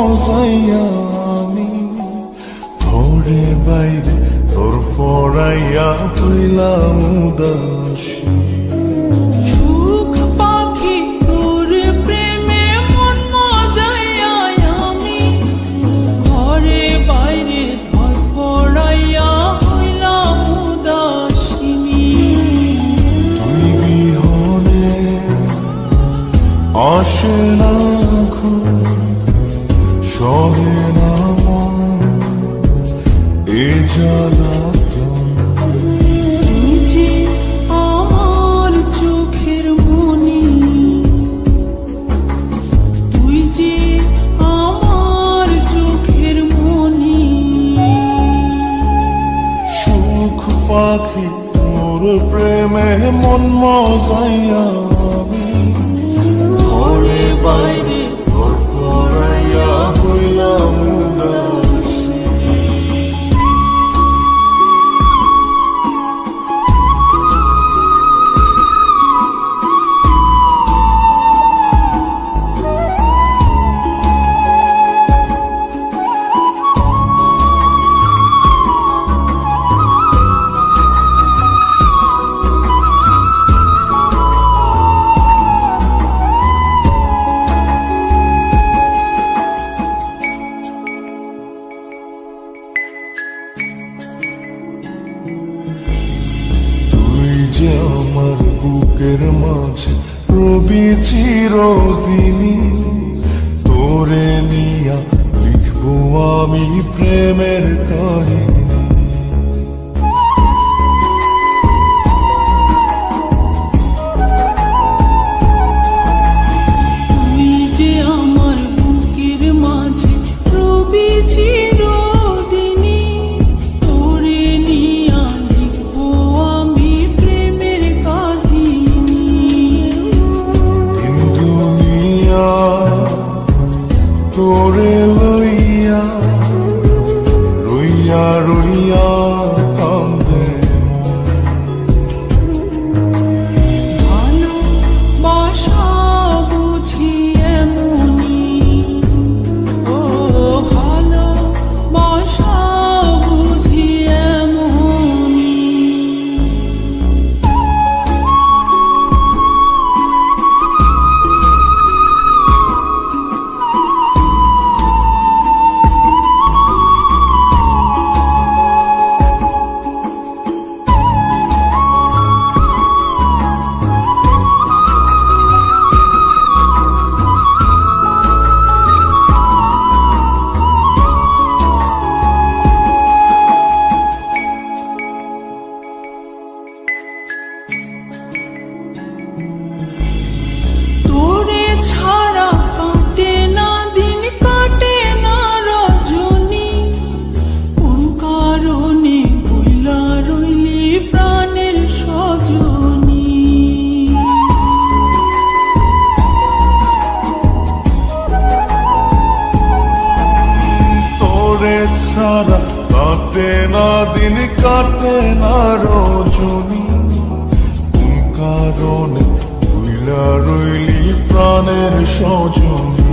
মজাইয়া আমি ঘরে বাইরে তোর ফরাইয়া হইলাম উদাসী। সুখ পাখি তোর প্রেমে মন মজাইয়া আমি ঘরে বাইরে ধর ফরাইয়া হইলাম উদাসিনী। তুই বিহনে আসে না ঘুম, সহে না মন এ জ্বালাতন। তুই যে আমার চোখের মনি, তুই যে আমার চোখের মনি। সুখ পাখি তোর প্রেমে মন মজাইয়া আমি ঘরে বাইরে তোর ফরাইয়া হইলাম উদাসী। যে আমার বুকের মাঝে রবি চিরদিনই, তোরে নিয়া লিখবো আমি প্রেমের কাহিনী। তুই যে আমার বুকের মাঝে রবি চিরদিনই, তোরে নিয়া লিখবো আমি প্রেমের কাহিনী। দিন দুনিয়া তোরে লইয়া রইয়া রইয়া কান্দে মন। ভালোবাসা বুঝি এমনি, ও ভালোবাসা বুঝি এমনি। তোরে ছাড়া কাটে না দিন, কাটে না রজনী। কোন কারণে বইলা রইলি প্রাণের সজনী। তোরে ছাড়া কাটে না দিন, কাটে না রজনী। কোন কারণে ভুইলা রইলি প্রাণের সজনী।